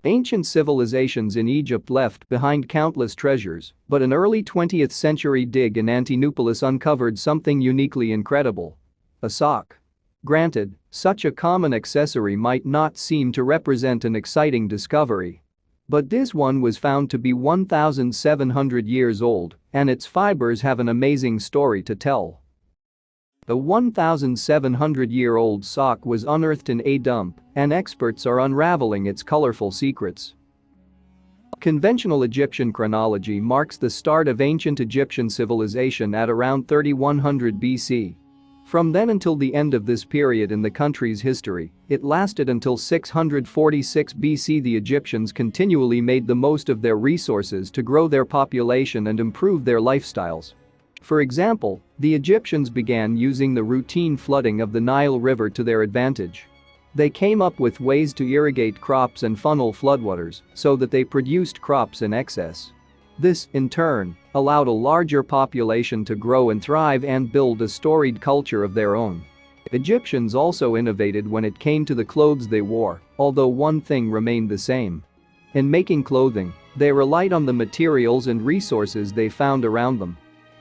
Ancient civilizations in Egypt left behind countless treasures, but an early 20th century dig in Antinopolis uncovered something uniquely incredible. A sock. Granted, such a common accessory might not seem to represent an exciting discovery. But this one was found to be 1,700 years old, and its fibers have an amazing story to tell. The 1,700-year-old sock was unearthed in a dump, and experts are unraveling its colorful secrets. Conventional Egyptian chronology marks the start of ancient Egyptian civilization at around 3100 BC. From then until the end of this period in the country's history, it lasted until 646 BC. The Egyptians continually made the most of their resources to grow their population and improve their lifestyles. For example, the Egyptians began using the routine flooding of the Nile River to their advantage. They came up with ways to irrigate crops and funnel floodwaters so that they produced crops in excess. This, in turn, allowed a larger population to grow and thrive and build a storied culture of their own. Egyptians also innovated when it came to the clothes they wore, although one thing remained the same. In making clothing, they relied on the materials and resources they found around them.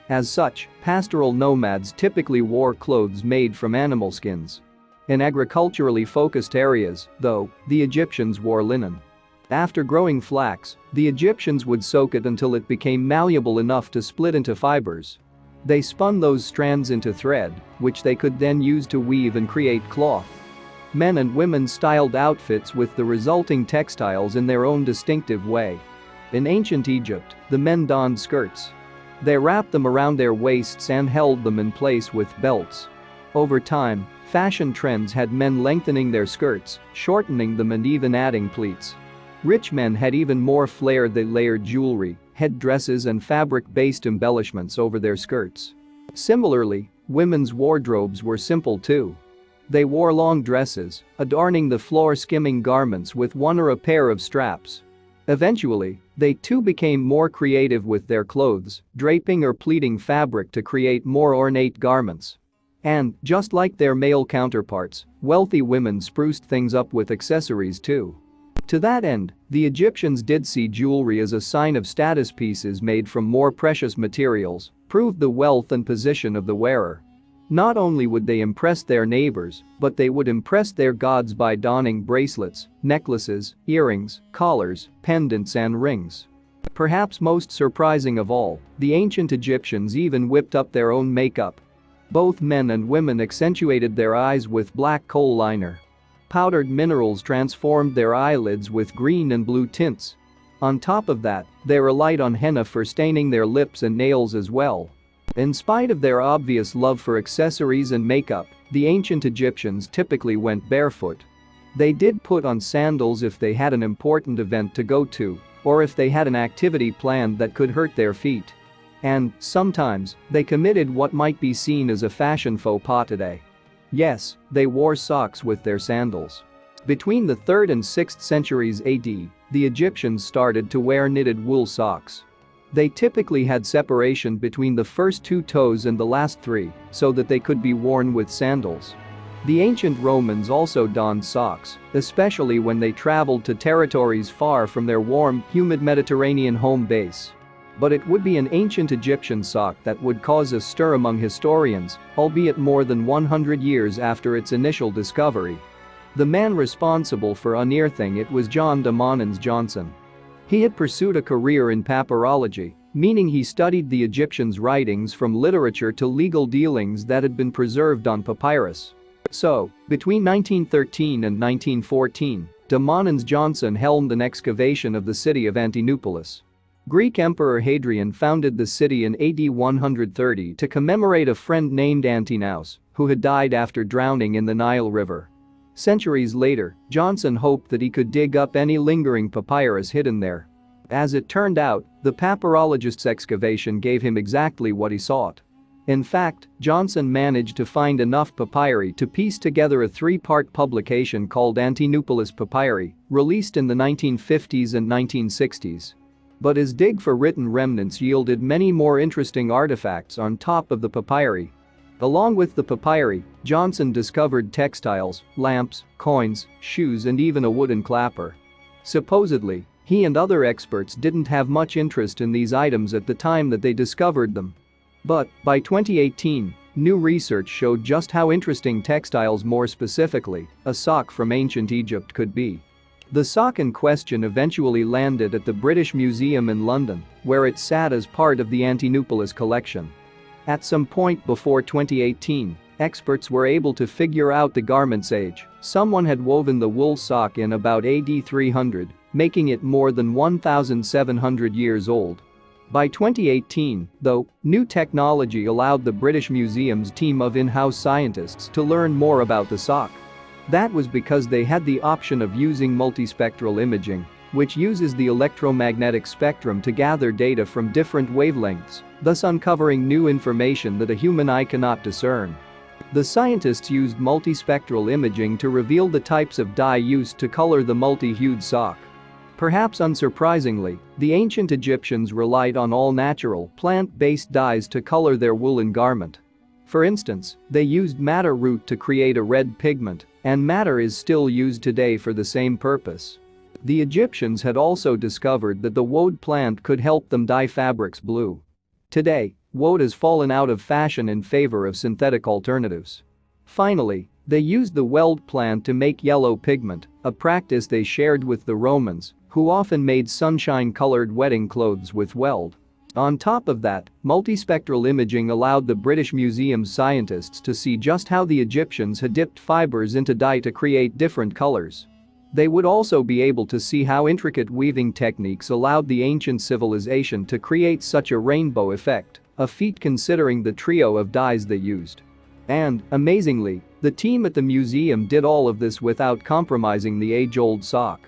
As such, pastoral nomads typically wore clothes made from animal skins. In agriculturally focused areas, though, the Egyptians wore linen. After growing flax, the Egyptians would soak it until it became malleable enough to split into fibers. They spun those strands into thread, which they could then use to weave and create cloth. Men and women styled outfits with the resulting textiles in their own distinctive way. In ancient Egypt, the men donned skirts. They wrapped them around their waists and held them in place with belts. Over time, fashion trends had men lengthening their skirts, shortening them and even adding pleats. Rich men had even more flair. They layered jewelry, headdresses and fabric-based embellishments over their skirts. Similarly, women's wardrobes were simple too. They wore long dresses, adorning the floor-skimming garments with one or a pair of straps. Eventually, they too became more creative with their clothes, draping or pleating fabric to create more ornate garments. And, just like their male counterparts, wealthy women spruced things up with accessories too. To that end, the Egyptians did see jewelry as a sign of status. Pieces made from more precious materials proved the wealth and position of the wearer. Not only would they impress their neighbors, but they would impress their gods by donning bracelets, necklaces, earrings, collars, pendants and rings. Perhaps most surprising of all, the ancient Egyptians even whipped up their own makeup. Both men and women accentuated their eyes with black kohl liner. Powdered minerals transformed their eyelids with green and blue tints. On top of that, they relied on henna for staining their lips and nails as well. In spite of their obvious love for accessories and makeup, the ancient Egyptians typically went barefoot. They did put on sandals if they had an important event to go to, or if they had an activity planned that could hurt their feet. And, sometimes, they committed what might be seen as a fashion faux pas today. Yes, they wore socks with their sandals. Between the 3rd and 6th centuries AD, the Egyptians started to wear knitted wool socks. They typically had separation between the first 2 toes and the last 3, so that they could be worn with sandals. The ancient Romans also donned socks, especially when they traveled to territories far from their warm, humid Mediterranean home base. But it would be an ancient Egyptian sock that would cause a stir among historians, albeit more than 100 years after its initial discovery. The man responsible for unearthing it was John de Monans Johnson. He had pursued a career in papyrology, meaning he studied the Egyptians' writings from literature to legal dealings that had been preserved on papyrus. So, between 1913 and 1914, de Monans Johnson helmed an excavation of the city of Antinopolis. Greek Emperor Hadrian founded the city in AD 130 to commemorate a friend named Antinous, who had died after drowning in the Nile River. Centuries later, Johnson hoped that he could dig up any lingering papyrus hidden there. As it turned out, the papyrologist's excavation gave him exactly what he sought. In fact, Johnson managed to find enough papyri to piece together a 3-part publication called Antinopolis Papyri, released in the 1950s and 1960s. But his dig for written remnants yielded many more interesting artifacts on top of the papyri. Along with the papyri, Johnson discovered textiles, lamps, coins, shoes and even a wooden clapper. Supposedly, he and other experts didn't have much interest in these items at the time that they discovered them. But, by 2018, new research showed just how interesting textiles, more specifically, a sock from ancient Egypt, could be. The sock in question eventually landed at the British Museum in London, where it sat as part of the Antinopolis collection. At some point before 2018, experts were able to figure out the garment's age. Someone had woven the wool sock in about AD 300, making it more than 1,700 years old. By 2018, though, new technology allowed the British Museum's team of in-house scientists to learn more about the sock. That was because they had the option of using multispectral imaging, which uses the electromagnetic spectrum to gather data from different wavelengths, thus uncovering new information that a human eye cannot discern. The scientists used multispectral imaging to reveal the types of dye used to color the multi-hued sock. Perhaps unsurprisingly, the ancient Egyptians relied on all-natural, plant-based dyes to color their woolen garment. For instance, they used madder root to create a red pigment, and madder is still used today for the same purpose. The Egyptians had also discovered that the woad plant could help them dye fabrics blue. Today, woad has fallen out of fashion in favor of synthetic alternatives. Finally, they used the weld plant to make yellow pigment, a practice they shared with the Romans, who often made sunshine-colored wedding clothes with weld. On top of that, multispectral imaging allowed the British Museum's scientists to see just how the Egyptians had dipped fibers into dye to create different colors. They would also be able to see how intricate weaving techniques allowed the ancient civilization to create such a rainbow effect, a feat considering the trio of dyes they used. And, amazingly, the team at the museum did all of this without compromising the age-old sock.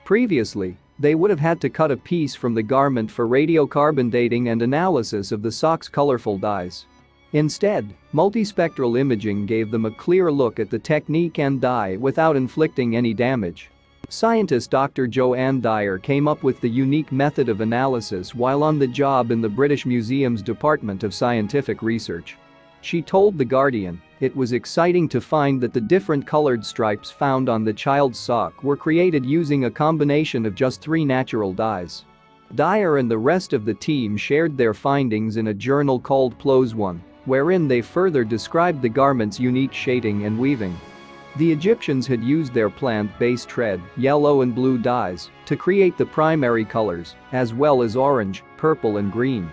Previously, they would have had to cut a piece from the garment for radiocarbon dating and analysis of the sock's colorful dyes. Instead, multispectral imaging gave them a clear look at the technique and dye without inflicting any damage. Scientist Dr. Joanne Dyer came up with the unique method of analysis while on the job in the British Museum's Department of Scientific Research. She told The Guardian, "It was exciting to find that the different colored stripes found on the child's sock were created using a combination of just 3 natural dyes." Dyer and the rest of the team shared their findings in a journal called PLOS I, wherein they further described the garment's unique shading and weaving. The Egyptians had used their plant-based red, yellow and blue dyes to create the primary colors, as well as orange, purple and green.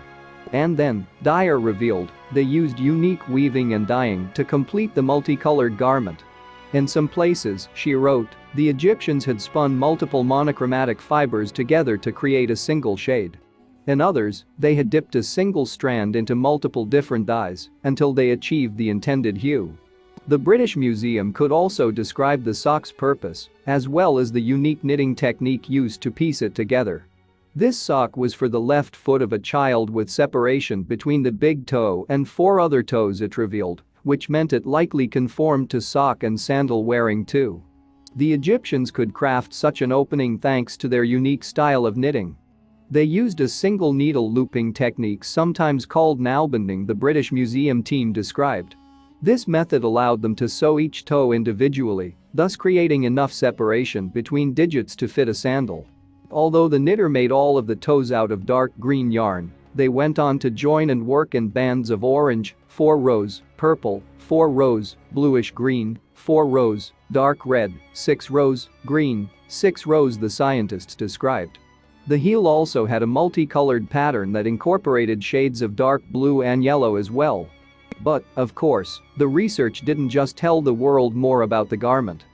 And then, Dyer revealed, they used unique weaving and dyeing to complete the multicolored garment. In some places, she wrote, the Egyptians had spun multiple monochromatic fibers together to create a single shade. In others, they had dipped a single strand into multiple different dyes until they achieved the intended hue. The British Museum could also describe the sock's purpose, as well as the unique knitting technique used to piece it together. This sock was for the left foot of a child with separation between the big toe and 4 other toes, it revealed, which meant it likely conformed to sock and sandal wearing too. The Egyptians could craft such an opening thanks to their unique style of knitting. They used a single needle looping technique, sometimes called nalbinding, the British Museum team described. This method allowed them to sew each toe individually, thus creating enough separation between digits to fit a sandal. Although the knitter made all of the toes out of dark green yarn, they went on to join and work in bands of orange, 4 rows, purple, 4 rows, bluish green, 4 rows, dark red, 6 rows, green, 6 rows, the scientists described. The heel also had a multicolored pattern that incorporated shades of dark blue and yellow as well. But, of course, the research didn't just tell the world more about the garment.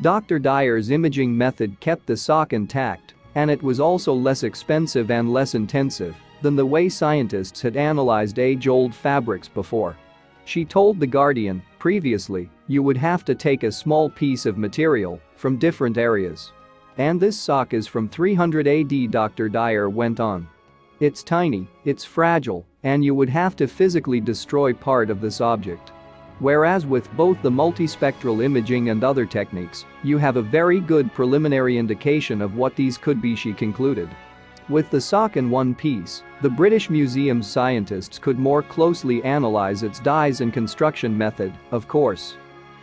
Dr. Dyer's imaging method kept the sock intact, and it was also less expensive and less intensive than the way scientists had analyzed age-old fabrics before. She told The Guardian, previously, you would have to take a small piece of material from different areas. And this sock is from 300 AD, Dr. Dyer went on. It's tiny, it's fragile, and you would have to physically destroy part of this object. Whereas with both the multispectral imaging and other techniques, you have a very good preliminary indication of what these could be, she concluded. With the sock in one piece, the British Museum's scientists could more closely analyze its dyes and construction method, of course.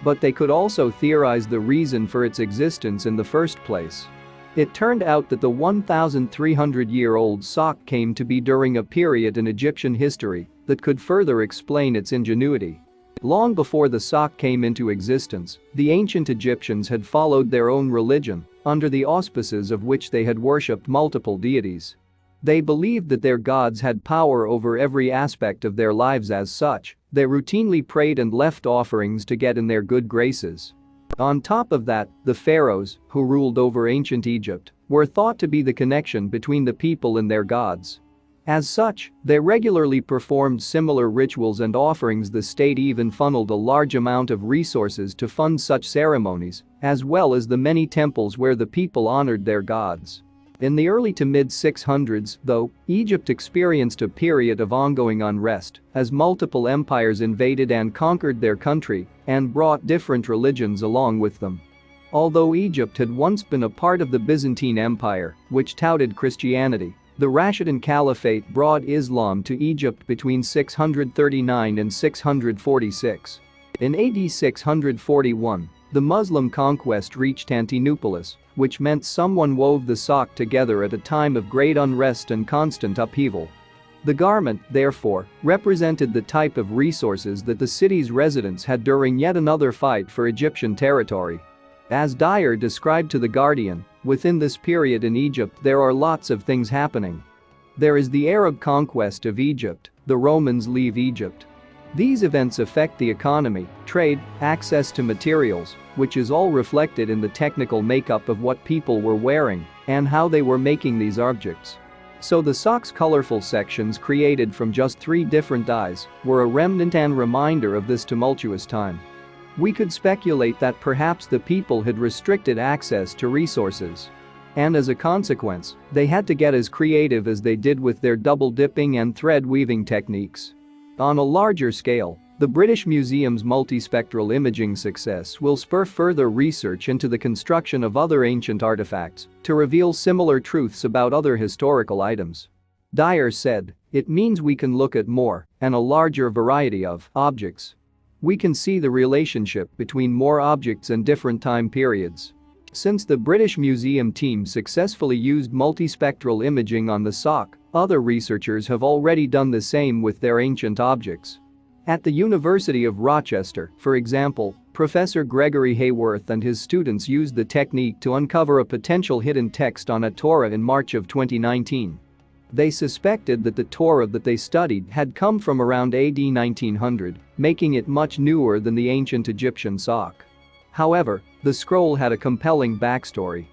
But they could also theorize the reason for its existence in the first place. It turned out that the 1,300-year-old sock came to be during a period in Egyptian history that could further explain its ingenuity. Long before the sock came into existence, the ancient Egyptians had followed their own religion, under the auspices of which they had worshipped multiple deities. They believed that their gods had power over every aspect of their lives. As such, they routinely prayed and left offerings to get in their good graces. On top of that, the pharaohs, who ruled over ancient Egypt, were thought to be the connection between the people and their gods. As such, they regularly performed similar rituals and offerings. The state even funneled a large amount of resources to fund such ceremonies, as well as the many temples where the people honored their gods. In the early to mid-600s, though, Egypt experienced a period of ongoing unrest as multiple empires invaded and conquered their country and brought different religions along with them. Although Egypt had once been a part of the Byzantine Empire, which touted Christianity, the Rashidun Caliphate brought Islam to Egypt between 639 and 646. In AD 641, the Muslim conquest reached Antinopolis, which meant someone wove the sock together at a time of great unrest and constant upheaval. The garment, therefore, represented the type of resources that the city's residents had during yet another fight for Egyptian territory. As Dyer described to The Guardian, within this period in Egypt there are lots of things happening. There is the Arab conquest of Egypt, the Romans leave Egypt. These events affect the economy, trade, access to materials, which is all reflected in the technical makeup of what people were wearing and how they were making these objects. So the sock's colorful sections, created from just 3 different dyes, were a remnant and reminder of this tumultuous time. We could speculate that perhaps the people had restricted access to resources. And as a consequence, they had to get as creative as they did with their double dipping and thread weaving techniques. On a larger scale, the British Museum's multispectral imaging success will spur further research into the construction of other ancient artifacts to reveal similar truths about other historical items. Dyer said, "It means we can look at more and a larger variety of objects. We can see the relationship between more objects and different time periods." Since the British Museum team successfully used multispectral imaging on the sock, other researchers have already done the same with their ancient objects. At the University of Rochester, for example, Professor Gregory Hayworth and his students used the technique to uncover a potential hidden text on a Torah in March of 2019. They suspected that the Torah that they studied had come from around AD 1900, making it much newer than the ancient Egyptian sock. However, the scroll had a compelling backstory.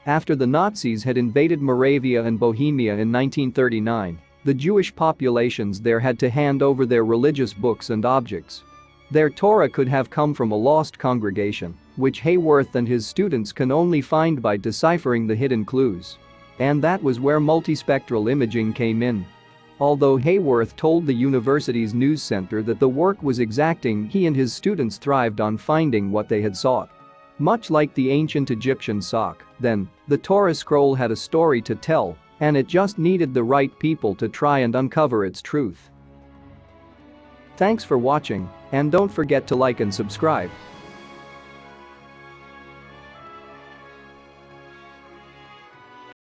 After the Nazis had invaded Moravia and Bohemia in 1939, the Jewish populations there had to hand over their religious books and objects. Their Torah could have come from a lost congregation, which Hayworth and his students can only find by deciphering the hidden clues. And that was where multispectral imaging came in. Although Hayworth told the university's news center that the work was exacting, he and his students thrived on finding what they had sought. Much like the ancient Egyptian sock, then, the Torah scroll had a story to tell, and it just needed the right people to try and uncover its truth. Thanks for watching, and don't forget to like and subscribe.